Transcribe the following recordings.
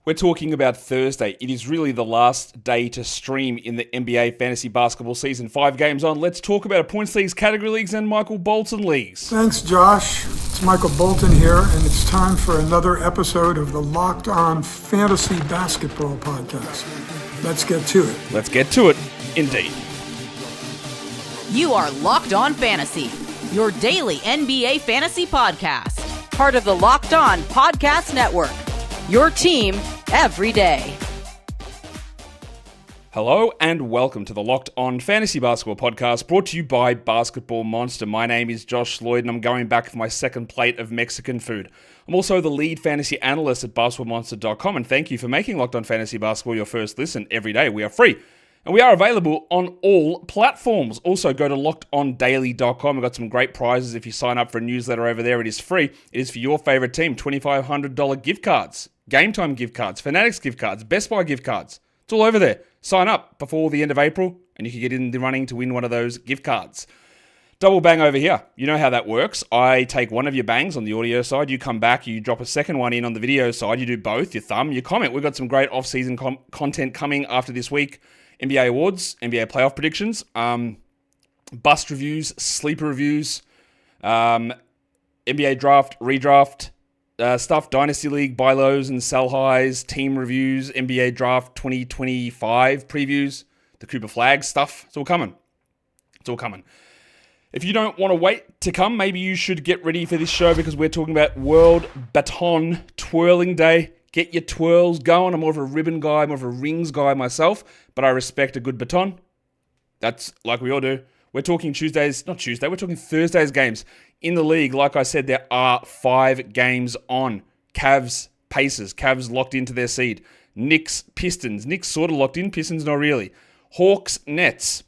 We're talking about Thursday. It is really the last day to stream in the NBA fantasy basketball season. 5 games on. Let's talk about points leagues, category leagues, and Michael Bolton leagues. Thanks, Josh. It's Michael Bolton here, and it's time for another episode of the Locked On Fantasy Basketball Podcast. Let's get to it. Let's get to it, indeed. You are Locked On Fantasy, your daily NBA fantasy podcast. Part of the Locked On Podcast Network. Your team every day. Hello and welcome to the Locked On Fantasy Basketball Podcast, brought to you by Basketball Monster. My name is Josh Lloyd and I'm going back for my second plate of Mexican food. I'm also the lead fantasy analyst at basketballmonster.com, and thank you for making Locked On Fantasy Basketball your first listen every day. We are free and we are available on all platforms. Also, go to lockedondaily.com. We've got some great prizes if you sign up for a newsletter over there. It is free. It is for your favorite team. $2,500 gift cards, Game Time gift cards, Fanatics gift cards, Best Buy gift cards. It's all over there. Sign up before the end of April and you can get in the running to win one of those gift cards. Double bang over here. You know how that works. I take one of your bangs on the audio side. You come back, you drop a second one in on the video side. You do both, your thumb, your comment. We've got some great off-season content coming after this week. NBA awards, NBA playoff predictions, bust reviews, sleeper reviews, NBA draft, redraft stuff, Dynasty League, buy lows and sell highs, team reviews, NBA draft 2025 previews, the Cooper Flag stuff. It's all coming. It's all coming. If you don't want to wait to come, maybe you should get ready for this show because we're talking about World Baton Twirling Day. Get your twirls going. I'm more of a ribbon guy, more of a rings guy myself, but I respect a good baton. That's like we all do. We're talking we're talking Thursday's games. In the league, like I said, there are 5 games on. Cavs, Pacers. Cavs locked into their seed. Knicks, Pistons. Knicks sort of locked in, Pistons not really. Hawks, Nets.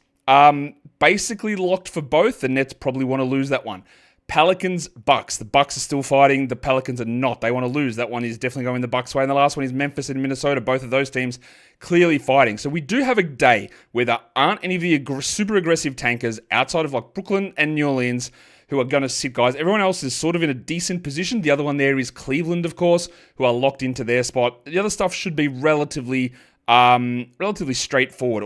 Basically locked for both. The Nets probably want to lose that one. Pelicans, Bucks. The Bucks are still fighting. The Pelicans are not. They want to lose. That one is definitely going the Bucks' way. And the last one is Memphis and Minnesota. Both of those teams clearly fighting. So we do have a day where there aren't any of the super aggressive tankers outside of like Brooklyn and New Orleans who are going to sit guys. Everyone else is sort of in a decent position. The other one there is Cleveland, of course, who are locked into their spot. The other stuff should be relatively straightforward.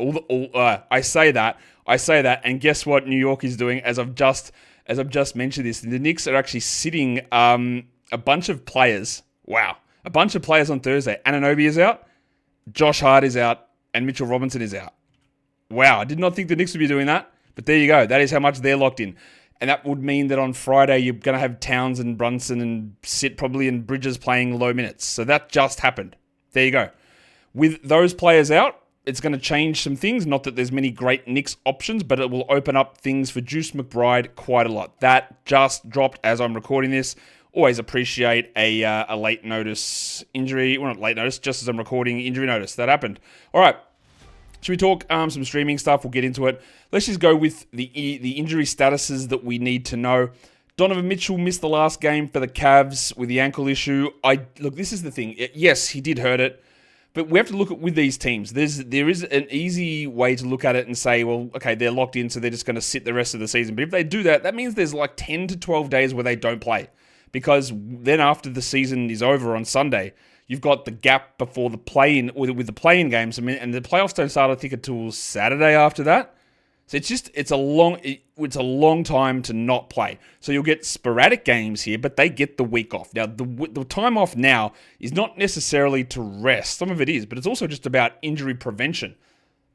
I say that, and guess what New York is doing? As I've just mentioned this, the Knicks are actually sitting a bunch of players. Wow, a bunch of players on Thursday. Anunoby is out, Josh Hart is out, and Mitchell Robinson is out. Wow, I did not think the Knicks would be doing that, but there you go. That is how much they're locked in. And that would mean that on Friday, you're going to have Towns and Brunson and Sit probably and Bridges playing low minutes. So that just happened. There you go. With those players out, it's going to change some things. Not that there's many great Knicks options, but it will open up things for Juice McBride quite a lot. That just dropped as I'm recording this. Always appreciate a late notice injury. Well, not late notice, just as I'm recording, injury notice. That happened. All right. Should we talk some streaming stuff? We'll get into it. Let's just go with the injury statuses that we need to know. Donovan Mitchell missed the last game for the Cavs with the ankle issue. Look, this is the thing. Yes, he did hurt it. But we have to look at with these teams. There is an easy way to look at it and say, well, okay, they're locked in, so they're just going to sit the rest of the season. But if they do that, that means there's like 10 to 12 days where they don't play. Because then after the season is over on Sunday, you've got the gap before the play-in, with the play-in games. I mean, and the playoffs don't start, I think, until Saturday after that. So it's a long time to not play. So you'll get sporadic games here, but they get the week off. Now, the time off now is not necessarily to rest. Some of it is, but it's also just about injury prevention.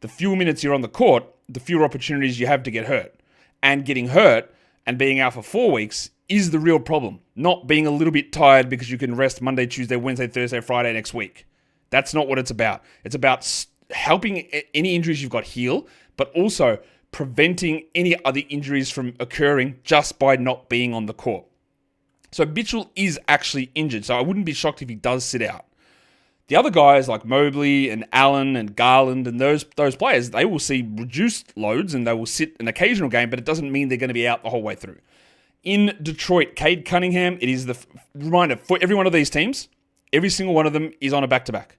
The fewer minutes you're on the court, the fewer opportunities you have to get hurt. And getting hurt and being out for 4 weeks is the real problem. Not being a little bit tired because you can rest Monday, Tuesday, Wednesday, Thursday, Friday next week. That's not what it's about. It's about helping any injuries you've got heal, but also preventing any other injuries from occurring just by not being on the court. So Mitchell is actually injured, so I wouldn't be shocked if he does sit out. The other guys like Mobley and Allen and Garland and those players, they will see reduced loads and they will sit an occasional game, but it doesn't mean they're going to be out the whole way through. In Detroit, Cade Cunningham, it is the reminder for every one of these teams, every single one of them is on a back-to-back.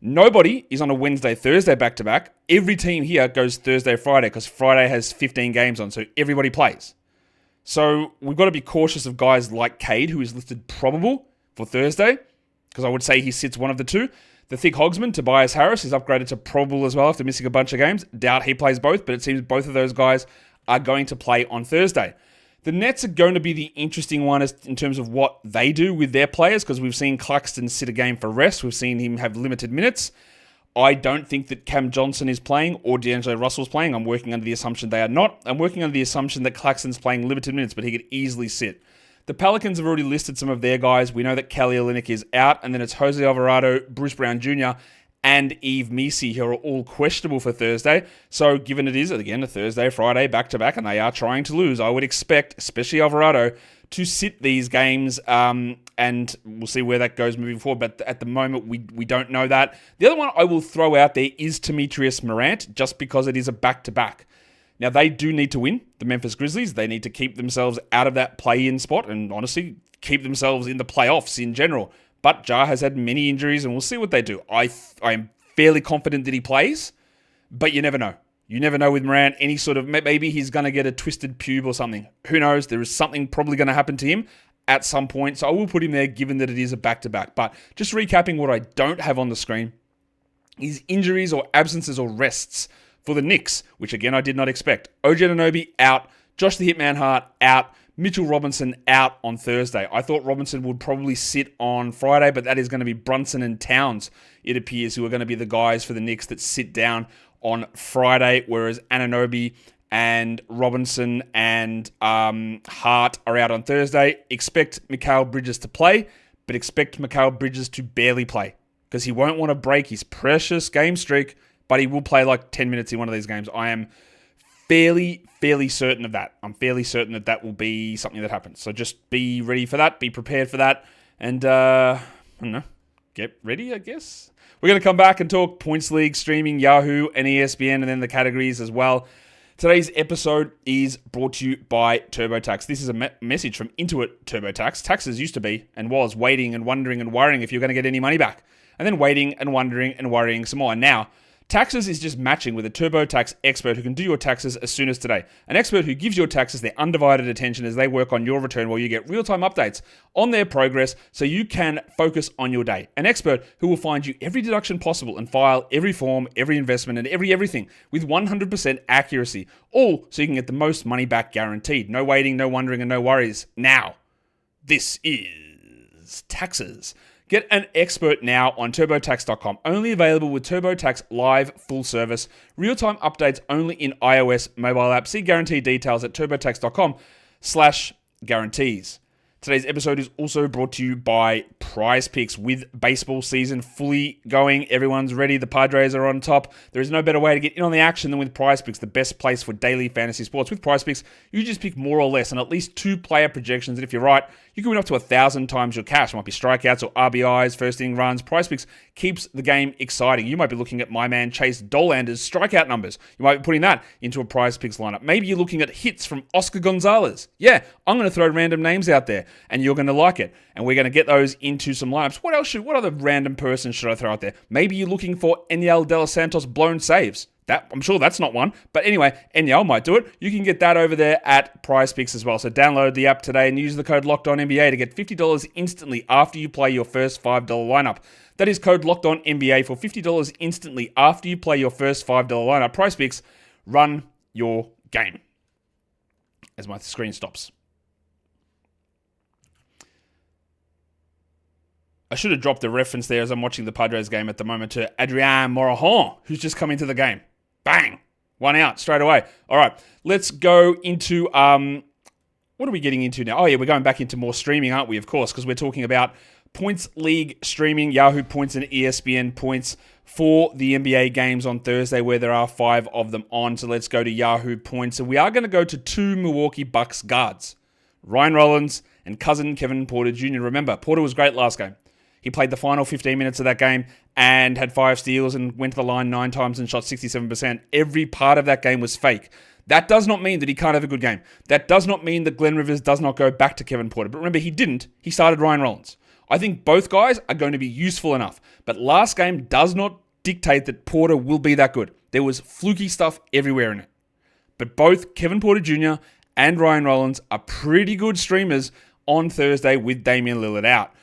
Nobody is on a Wednesday, Thursday back-to-back. Every team here goes Thursday, Friday because Friday has 15 games on, so everybody plays. So we've got to be cautious of guys like Cade, who is listed probable for Thursday. because I would say he sits one of the two. The thick hogsman, Tobias Harris, is upgraded to probable as well after missing a bunch of games. Doubt he plays both, but it seems both of those guys are going to play on Thursday. The Nets are going to be the interesting one in terms of what they do with their players, because we've seen Claxton sit a game for rest. We've seen him have limited minutes. I don't think that Cam Johnson is playing or D'Angelo Russell's playing. I'm working under the assumption they are not. I'm working under the assumption that Claxton's playing limited minutes, but he could easily sit. The Pelicans have already listed some of their guys. We know that Kelly Olynyk is out, and then it's Jose Alvarado, Bruce Brown Jr., and Yves Missi, who are all questionable for Thursday. So given it is, again, a Thursday, Friday, back-to-back, and they are trying to lose, I would expect, especially Alvarado, to sit these games, and we'll see where that goes moving forward. But at the moment, we don't know that. The other one I will throw out there is Demetrius Morant, just because it is a back-to-back. Now, they do need to win, the Memphis Grizzlies. They need to keep themselves out of that play-in spot and, honestly, keep themselves in the playoffs in general. But Ja has had many injuries, and we'll see what they do. I am fairly confident that he plays, but you never know. You never know with Morant, any sort of, maybe he's going to get a twisted pube or something. Who knows? There is something probably going to happen to him at some point, so I will put him there given that it is a back-to-back. But just recapping what I don't have on the screen is injuries or absences or rests for the Knicks, which again I did not expect. OG Anunoby out, Josh the Hitman Hart out, Mitchell Robinson out on Thursday. I thought Robinson would probably sit on Friday, but that is going to be Brunson and Towns, it appears, who are going to be the guys for the Knicks that sit down on Friday, whereas Anunoby and Robinson and Hart are out on Thursday. Expect Mikal Bridges to play, but expect Mikal Bridges to barely play, because he won't want to break his precious game streak, but he will play like 10 minutes in one of these games. I am fairly certain of that. I'm fairly certain that will be something that happens. So just be ready for that. Be prepared for that. And, I don't know, get ready, I guess. We're going to come back and talk Points League, streaming, Yahoo, and ESPN, and then the categories as well. Today's episode is brought to you by TurboTax. This is a message from Intuit TurboTax. Taxes used to be and was waiting and wondering and worrying if you're going to get any money back. And then waiting and wondering and worrying some more. And now, Taxes is just matching with a TurboTax expert who can do your taxes as soon as today. An expert who gives your taxes their undivided attention as they work on your return, while you get real-time updates on their progress so you can focus on your day. An expert who will find you every deduction possible and file every form, every investment, and everything with 100% accuracy. All so you can get the most money back guaranteed. No waiting, no wondering, and no worries. Now, this is Taxes. Get an expert now on TurboTax.com. Only available with TurboTax Live full service. Real-time updates only in iOS mobile app. See guarantee details at TurboTax.com/guarantees. Today's episode is also brought to you by Prize Picks. With baseball season fully going, everyone's ready. The Padres are on top. There is no better way to get in on the action than with Prize Picks, the best place for daily fantasy sports. With Prize Picks, you just pick more or less on at least 2 player projections, and if you're right, you can win up to 1,000 times your cash. It might be strikeouts or RBIs, first inning runs. Prize Picks keeps the game exciting. You might be looking at my man Chase Dolander's strikeout numbers. You might be putting that into a Prize Picks lineup. Maybe you're looking at hits from Oscar Gonzalez. Yeah, I'm going to throw random names out there, and you're going to like it. And we're going to get those into some lineups. What other random person should I throw out there? Maybe you're looking for Enyel De Los Santos blown saves. I'm sure that's not one. But anyway, Enyel might do it. You can get that over there at Prize Picks as well. So download the app today and use the code LOCKEDONNBA to get $50 instantly after you play your first $5 lineup. That is code LOCKEDONNBA for $50 instantly after you play your first $5 lineup. Prize Picks, run your game. As my screen stops. I should have dropped the reference there as I'm watching the Padres game at the moment to Adrian Morejon, who's just come into the game. Bang! 1 out straight away. All right, let's go into, what are we getting into now? Oh yeah, we're going back into more streaming, aren't we? Of course, because we're talking about Points League streaming, Yahoo Points and ESPN Points for the NBA games on Thursday, where there are 5 of them on. So let's go to Yahoo Points. And we are going to go to 2 Milwaukee Bucks guards, Ryan Rollins and cousin Kevin Porter Jr. Remember, Porter was great last game. He played the final 15 minutes of that game and had 5 steals and went to the line 9 times and shot 67%. Every part of that game was fake. That does not mean that he can't have a good game. That does not mean that Glenn Rivers does not go back to Kevin Porter. But remember, he didn't. He started Ryan Rollins. I think both guys are going to be useful enough. But last game does not dictate that Porter will be that good. There was fluky stuff everywhere in it. But both Kevin Porter Jr. and Ryan Rollins are pretty good streamers on Thursday with Damian Lillard out.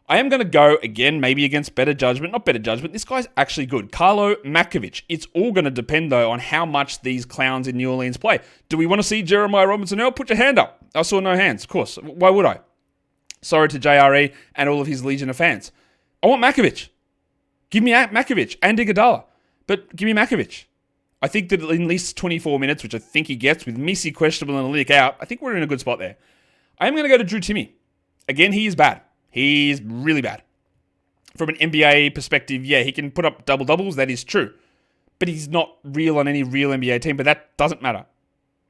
I am going to go, again, maybe against better judgment. Not better judgment. This guy's actually good. Carlo Makovic. It's all going to depend, though, on how much these clowns in New Orleans play. Do we want to see Jeremiah Robinson Earl? Put your hand up. I saw no hands, of course. Why would I? Sorry to JRE and all of his legion of fans. I want Makovic. Give me Makovic and Iguodala. But give me Makovic. I think that in at least 24 minutes, which I think he gets, with Missy questionable and Olynyk out, I think we're in a good spot there. I am going to go to Drew Timme. Again, he is bad. He's really bad. From an NBA perspective, yeah, he can put up double-doubles. That is true. But he's not real on any real NBA team. But that doesn't matter.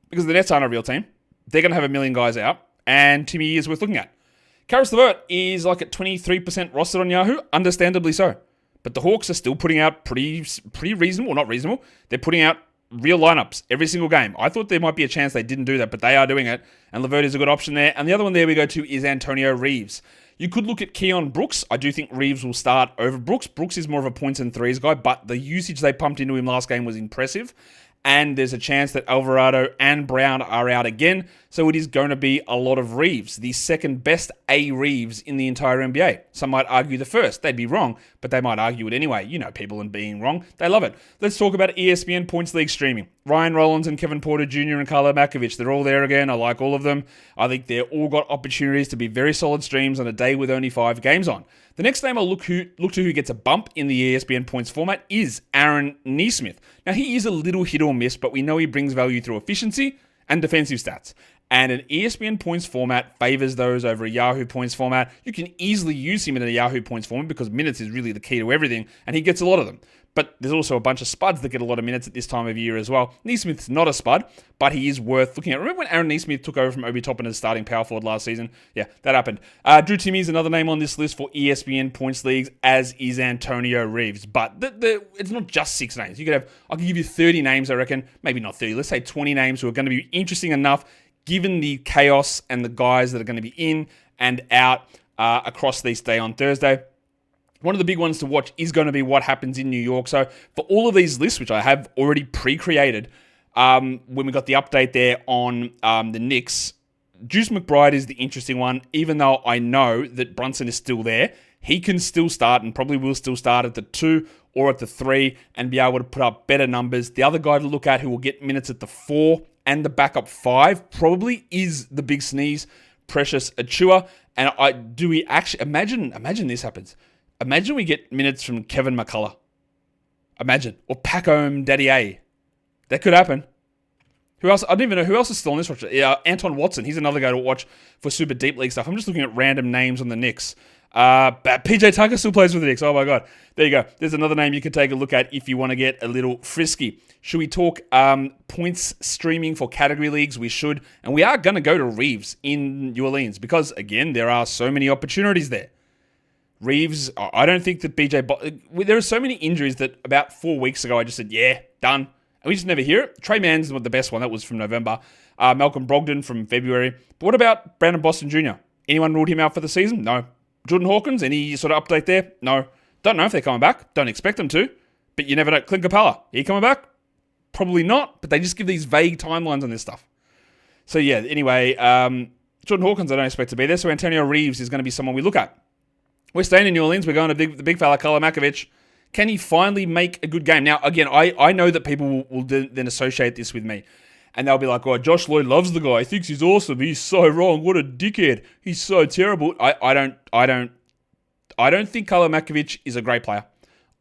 Because the Nets aren't a real team. They're going to have a million guys out. And Timme is worth looking at. Karis LeVert is like at 23% rostered on Yahoo. Understandably so. But the Hawks are still putting out pretty reasonable. Not reasonable. They're putting out real lineups every single game. I thought there might be a chance they didn't do that. But they are doing it. And LeVert is a good option there. And the other one there we go to is Antonio Reeves. You could look at Keon Brooks. I do think Reeves will start over Brooks. Brooks is more of a points and threes guy, but the usage they pumped into him last game was impressive. And there's a chance that Alvarado and Brown are out again. So it is going to be a lot of Reeves, the second best A Reeves in the entire NBA. Some might argue the first. They'd be wrong, but they might argue it anyway. You know people and being wrong. They love it. Let's talk about ESPN Points League streaming. Ryan Rollins and Kevin Porter Jr. and Carlo Makovic. They're all there again. I like all of them. I think they're all got opportunities to be very solid streams on a day with only 5 games on. The next name I'll look to who gets a bump in the ESPN points format is Aaron Nesmith. Now, he is a little hit or miss, but we know he brings value through efficiency and defensive stats. And an ESPN points format favors those over a Yahoo points format. You can easily use him in a Yahoo points format because minutes is really the key to everything, and he gets a lot of them. But there's also a bunch of spuds that get a lot of minutes at this time of year as well. Nesmith's not a spud, but he is worth looking at. Remember when Aaron Nesmith took over from Obi Toppin as starting power forward last season? Yeah, that happened. Drew Timme is another name on this list for ESPN points leagues, as is Antonio Reeves. But it's not just 6 names. I could give you 30 names, I reckon. Maybe not 30. Let's say 20 names who are going to be interesting enough given the chaos and the guys that are going to be in and out across this day on Thursday. One of the big ones to watch is going to be what happens in New York. So for all of these lists, which I have already pre-created, when we got the update there on the Knicks, Juice McBride is the interesting one. Even though I know that Brunson is still there, he can still start and probably will still start at the 2 or at the 3 and be able to put up better numbers. The other guy to look at who will get minutes at the 4 and the backup 5 probably is the big sneeze, Precious Achiuwa. And do we actually imagine this happens? Imagine we get minutes from Kevin McCullough. Imagine. Or Paco Daddy. That could happen. Who else? I don't even know who else is still on this roster. Yeah, Anton Watson. He's another guy to watch for super deep league stuff. I'm just looking at random names on the Knicks. PJ Tucker still plays for the Knicks. Oh my God. There you go. There's another name you could take a look at if you want to get a little frisky. Should we talk points streaming for category leagues? We should. And we are going to go to Reeves in New Orleans because, again, there are so many opportunities there. Reeves, I don't think that there are so many injuries that about 4 weeks ago I just said, yeah, done. And we just never hear it. Trey Mann's the best one. That was from November. Malcolm Brogdon from February. But what about Brandon Boston Jr.? Anyone ruled him out for the season? No. Jordan Hawkins, any sort of update there? No. Don't know if they're coming back. Don't expect them to. But you never know. Clint Capella, he coming back? Probably not. But they just give these vague timelines on this stuff. So yeah, anyway, Jordan Hawkins I don't expect to be there. So Antonio Reeves is going to be someone we look at. We're staying in New Orleans. We're going to the big fella, Carlo Makovic. Can he finally make a good game? Now, again, I know that people will then associate this with me. And they'll be like, oh, Josh Lloyd loves the guy. He thinks he's awesome. He's so wrong. What a dickhead. He's so terrible. I don't think Carlo Makovic is a great player.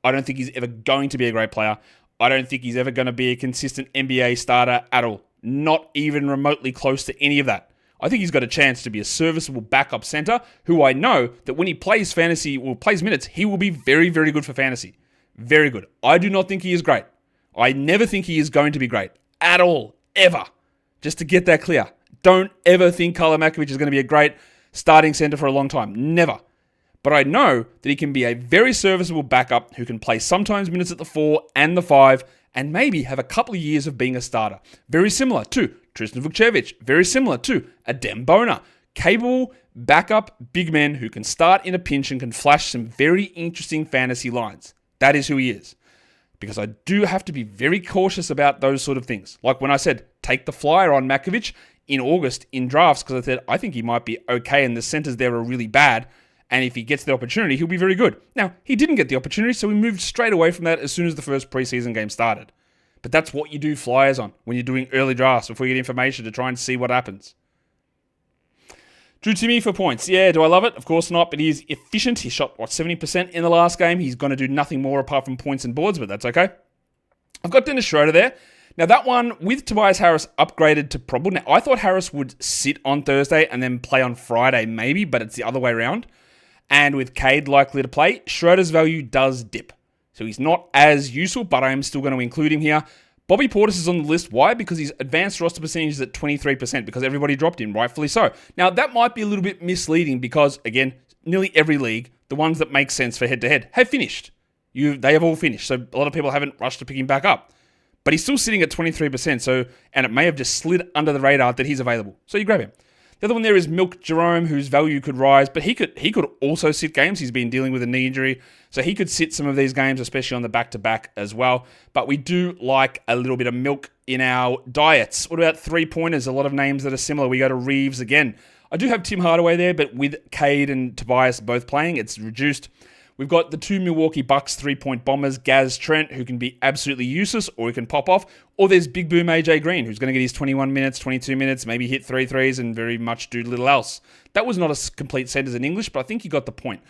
I don't think he's ever going to be a great player. I don't think he's ever going to be a consistent NBA starter at all. Not even remotely close to any of that. I think he's got a chance to be a serviceable backup center who I know that when he plays fantasy or plays minutes, he will be very, very good for fantasy. Very good. I do not think he is great. I never think he is going to be great at all, ever. Just to get that clear. Don't ever think Carlo Makovic is going to be a great starting center for a long time. Never. But I know that he can be a very serviceable backup who can play sometimes minutes at the 4 and the 5 and maybe have a couple of years of being a starter. Very similar to Tristan Vukcevic. Very similar to Adem Bona. Capable backup big men who can start in a pinch and can flash some very interesting fantasy lines. That is who he is. Because I do have to be very cautious about those sort of things. Like when I said, take the flyer on Makovic in August in drafts, because I said, I think he might be okay and the centers there are really bad. And if he gets the opportunity, he'll be very good. Now, he didn't get the opportunity, so we moved straight away from that as soon as the first preseason game started. But that's what you do flyers on when you're doing early drafts before you get information to try and see what happens. Drew Timme for points. Yeah, do I love it? Of course not, but he's efficient. He shot, 70% in the last game. He's going to do nothing more apart from points and boards, but that's okay. I've got Dennis Schroeder there. Now, that one with Tobias Harris upgraded to probable. Now, I thought Harris would sit on Thursday and then play on Friday, maybe, but it's the other way around. And with Cade likely to play, Schroeder's value does dip. So he's not as useful, but I am still going to include him here. Bobby Portis is on the list. Why? Because his advanced roster percentage is at 23%, because everybody dropped him, rightfully so. Now, that might be a little bit misleading because, again, nearly every league, the ones that make sense for head-to-head, have finished. They have all finished, so a lot of people haven't rushed to pick him back up. But he's still sitting at 23%, and it may have just slid under the radar that he's available. So you grab him. The other one there is Milk Jerome, whose value could rise, but he could also sit games. He's been dealing with a knee injury, so he could sit some of these games, especially on the back-to-back as well. But we do like a little bit of milk in our diets. What about three-pointers? A lot of names that are similar. We go to Reeves again. I do have Tim Hardaway there, but with Cade and Tobias both playing, it's reduced. We've got the two Milwaukee Bucks three-point bombers, Gaz Trent, who can be absolutely useless or he can pop off. Or there's Big Boom AJ Green, who's going to get his 21 minutes, 22 minutes, maybe hit 3 threes and very much do little else. That was not a complete sentence in English, but I think you got the point.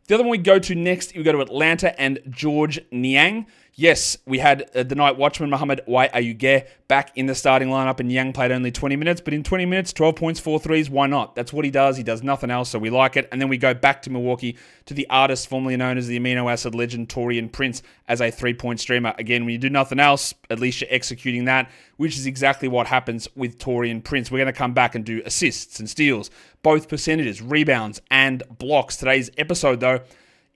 The other one we go to next, we go to Atlanta and George Niang. Yes, we had the night watchman, Mohamed Ayuge, back in the starting lineup, and Niang played only 20 minutes, but in 20 minutes, 12 points, 4 threes, why not? That's what he does. He does nothing else, so we like it. And then we go back to Milwaukee to the artist formerly known as the amino acid legend, Taurean Prince, as a three-point streamer. Again, when you do nothing else, at least you're executing that, which is exactly what happens with Taurean Prince. We're going to come back and do assists and steals, both percentages, rebounds, and blocks. Today's episode, though,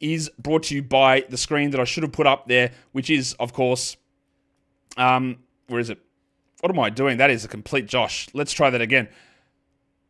is brought to you by the screen that I should have put up there, which is, of course, where is it? What am I doing? That is a complete Josh. Let's try that again.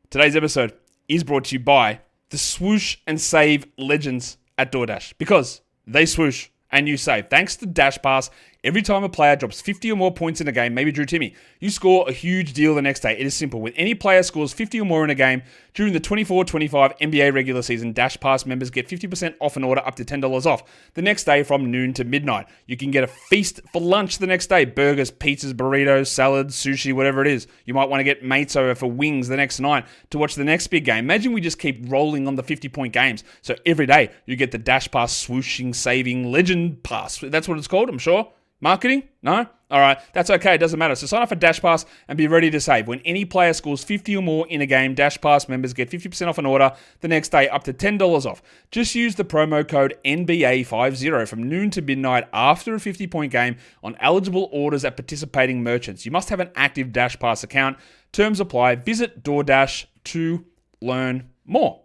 Today's episode is brought to you by the Swoosh and Save legends at DoorDash, because they swoosh and you save. Thanks to Dash Pass, every time a player drops 50 or more points in a game, maybe Drew Timme, you score a huge deal the next day. It is simple. When any player scores 50 or more in a game during the 24-25 NBA regular season, Dash Pass members get 50% off an order up to $10 off the next day from noon to midnight. You can get a feast for lunch the next day. Burgers, pizzas, burritos, salads, sushi, whatever it is. You might want to get mates over for wings the next night to watch the next big game. Imagine we just keep rolling on the 50-point games. So every day you get the Dash Pass swooshing, saving legend pass. That's what it's called, I'm sure. Marketing? No? All right, that's okay. It doesn't matter. So sign up for Dash Pass and be ready to save. When any player scores 50 or more in a game, Dash Pass members get 50% off an order the next day, up to $10 off. Just use the promo code NBA50 from noon to midnight after a 50-point game on eligible orders at participating merchants. You must have an active Dash Pass account. Terms apply. Visit DoorDash to learn more.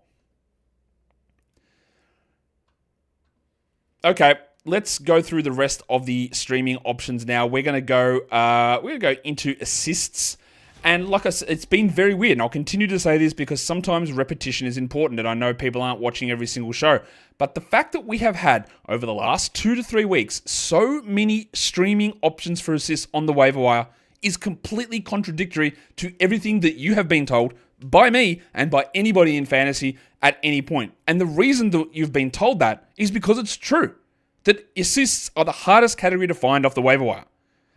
Okay. Let's go through the rest of the streaming options now. We're going to go into assists. And like I said, it's been very weird. And I'll continue to say this because sometimes repetition is important. And I know people aren't watching every single show. But the fact that we have had, over the last 2 to 3 weeks, so many streaming options for assists on the waiver wire is completely contradictory to everything that you have been told by me and by anybody in fantasy at any point. And the reason that you've been told that is because it's true. That assists are the hardest category to find off the waiver wire.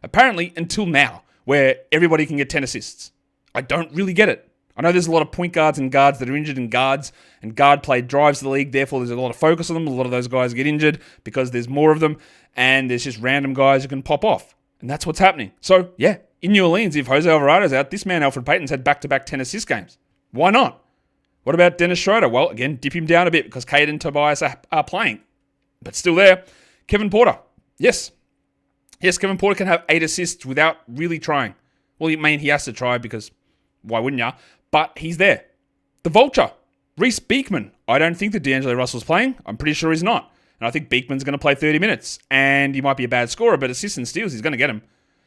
Apparently, until now, where everybody can get 10 assists. I don't really get it. I know there's a lot of point guards and guards that are injured and guard play drives the league, therefore there's a lot of focus on them. A lot of those guys get injured because there's more of them, and there's just random guys who can pop off. And that's what's happening. So, yeah, in New Orleans, if Jose Alvarado's out, this man, Alfred Payton's had back-to-back 10 assist games. Why not? What about Dennis Schroeder? Well, again, dip him down a bit because Cade and Tobias are playing. But still there. Kevin Porter. Yes, Kevin Porter can have 8 assists without really trying. Well, I mean, he has to try because why wouldn't ya? But he's there. The Vulture. Reese Beekman. I don't think that D'Angelo Russell's playing. I'm pretty sure he's not. And I think Beekman's going to play 30 minutes. And he might be a bad scorer, but assists and steals, he's going to get him.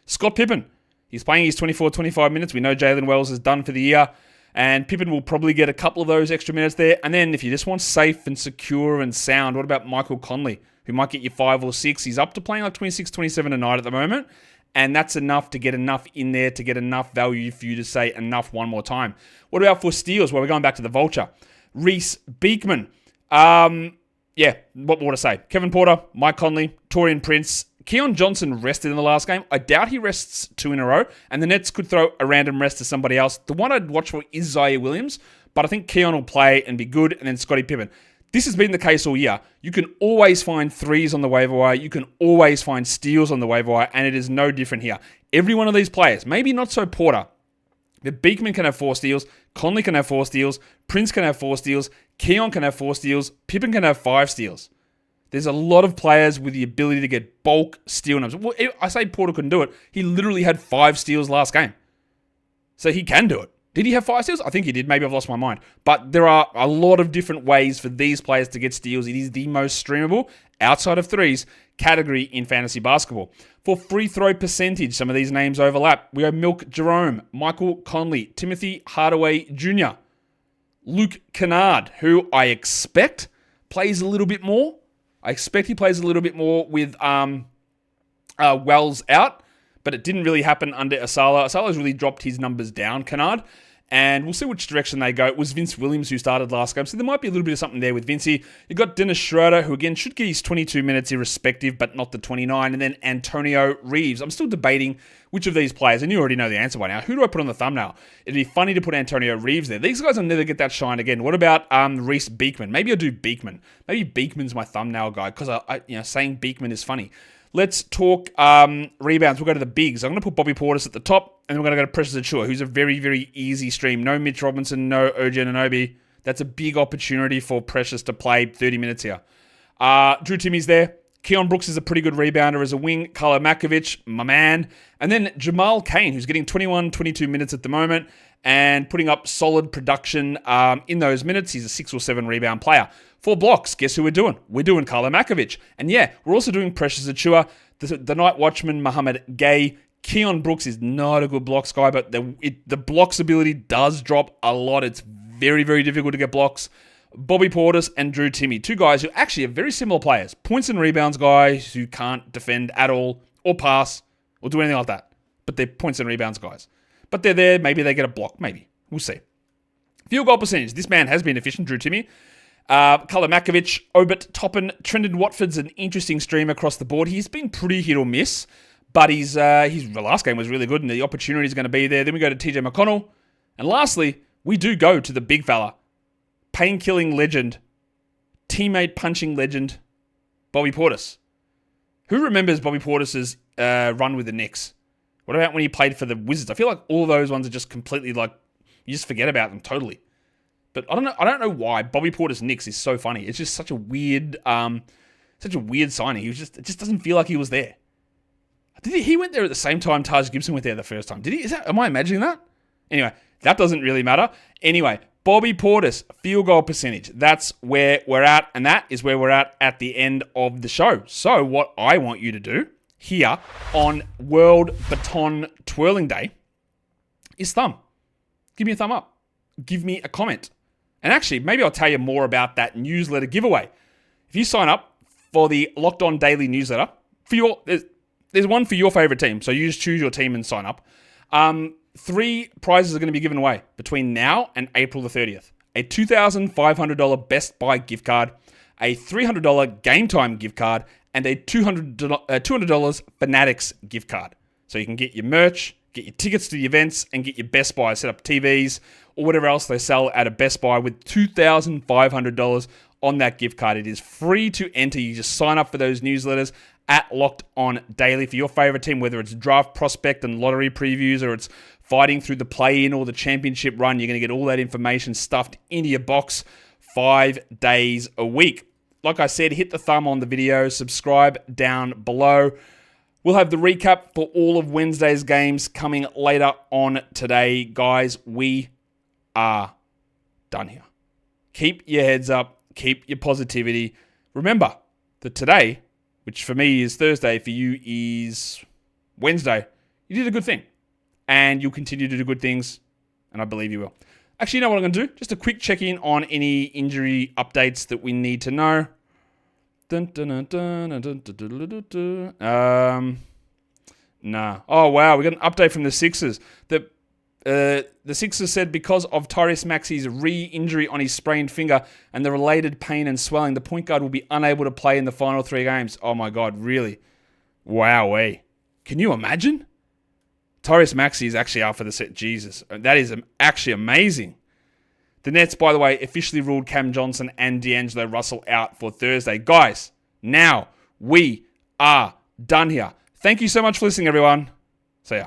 Scott Pippen. He's playing his 24-25 minutes. We know Jalen Wells is done for the year. And Pippen will probably get a couple of those extra minutes there. And then if you just want safe and secure and sound, what about Michael Conley, who might get you 5 or 6? He's up to playing like 26, 27 a night at the moment. And that's enough to get enough in there to get enough value for you to say enough one more time. What about for steals? Well, we're going back to the Vulture. Reese Beekman. Yeah, what more to say? Kevin Porter, Mike Conley, Torian Prince, Keon Johnson rested in the last game. I doubt he rests 2 in a row, and the Nets could throw a random rest to somebody else. The one I'd watch for is Zaire Williams, but I think Keon will play and be good, and then Scottie Pippen. This has been the case all year. You can always find threes on the waiver wire. You can always find steals on the waiver wire, and it is no different here. Every one of these players, maybe not so Porter, but Beekman can have 4 steals, Conley can have 4 steals, Prince can have 4 steals, Keon can have 4 steals, Pippen can have 5 steals. There's a lot of players with the ability to get bulk steal numbers. Well, I say Porter couldn't do it. He literally had 5 steals last game. So he can do it. Did he have 5 steals? I think he did. Maybe I've lost my mind. But there are a lot of different ways for these players to get steals. It is the most streamable, outside of threes, category in fantasy basketball. For free throw percentage, some of these names overlap. We have Milk Jerome, Michael Conley, Timothy Hardaway Jr., Luke Kennard, who I expect plays a little bit more. I expect he plays a little bit more with Wells out, but it didn't really happen under Asala. Asala's really dropped his numbers down, Kennard, and we'll see which direction they go. It was Vince Williams who started last game, so there might be a little bit of something there with Vincey. You've got Dennis Schroeder, who again should get his 22 minutes irrespective, but not the 29, and then Antonio Reeves. I'm still debating which of these players, and you already know the answer by now. Who do I put on the thumbnail? It'd be funny to put Antonio Reeves there. These guys will never get that shine again. What about Reese Beekman? Maybe I'll do Beekman. Maybe Beekman's my thumbnail guy, because saying Beekman is funny. Let's talk rebounds. We'll go to the bigs. I'm going to put Bobby Portis at the top, and then we're going to go to Precious Achiuwa, who's a very, very easy stream. No Mitch Robinson, no OG Anunoby. That's a big opportunity for Precious to play 30 minutes here. Drew Timmy's there. Keon Brooks is a pretty good rebounder as a wing. Carlo Makovic, my man. And then Jamal Cain, who's getting 21, 22 minutes at the moment and putting up solid production in those minutes. He's a 6 or 7 rebound player. 4 blocks. Guess who we're doing? We're doing Carlo Makovic. And yeah, we're also doing Precious Achiuwa, the night watchman, Muhammad Gay. Keon Brooks is not a good blocks guy, but the blocks ability does drop a lot. It's very, very difficult to get blocks. Bobby Portis and Drew Timme, 2 guys who actually are very similar players. Points and rebounds guys who can't defend at all or pass or do anything like that. But they're points and rebounds guys. But they're there. Maybe they get a block. Maybe. We'll see. Field goal percentage. This man has been efficient, Drew Timme. Carlo Makovic, Obert Toppin, Trendon Watford's an interesting stream across the board. He's been pretty hit or miss, but his last game was really good and the opportunity is going to be there. Then we go to TJ McConnell. And lastly, we do go to the big fella. Pain-killing legend, teammate punching legend, Bobby Portis. Who remembers Bobby Portis's run with the Knicks? What about when he played for the Wizards? I feel like all those ones are just completely you just forget about them totally. But I don't know why Bobby Portis Knicks is so funny. It's just such a weird signing. It just doesn't feel like he was there. He went there at the same time Taj Gibson went there the first time. Did he? Am I imagining that? Anyway, that doesn't really matter. Anyway, Bobby Portis, field goal percentage. That's where we're at, and that is where we're at the end of the show. So what I want you to do here on World Baton Twirling Day is give me a thumb up. Give me a comment. And actually, maybe I'll tell you more about that newsletter giveaway. If you sign up for the Locked On Daily newsletter, there's one for your favorite team. So you just choose your team and sign up. 3 prizes are going to be given away between now and April the 30th. A $2,500 Best Buy gift card, a $300 Game Time gift card, and a $200 Fanatics gift card. So you can get your merch, get your tickets to the events, and get your Best Buy, set up TVs, or whatever else they sell at a Best Buy with $2,500 on that gift card. It is free to enter. You just sign up for those newsletters at Locked On Daily for your favorite team, whether it's draft prospect and lottery previews or it's fighting through the play-in or the championship run. You're going to get all that information stuffed into your box 5 days a week. Like I said, hit the thumb on the video, subscribe down below. We'll have the recap for all of Wednesday's games coming later on today. Guys, we are done here. Keep your heads up. Keep your positivity. Remember that today, which for me is Thursday, for you is Wednesday, you did a good thing. And you'll continue to do good things, and I believe you will. Actually, you know what I'm going to do? Just a quick check-in on any injury updates that we need to know. Nah. Oh, wow. We got an update from the Sixers that The Sixers said because of Tyrese Maxey's re-injury on his sprained finger and the related pain and swelling, the point guard will be unable to play in the final 3 games. Oh my God, really? Wowee. Can you imagine? Tyrese Maxey is actually out for the set. Jesus, that is actually amazing. The Nets, by the way, officially ruled Cam Johnson and D'Angelo Russell out for Thursday. Guys, now we are done here. Thank you so much for listening, everyone. See ya.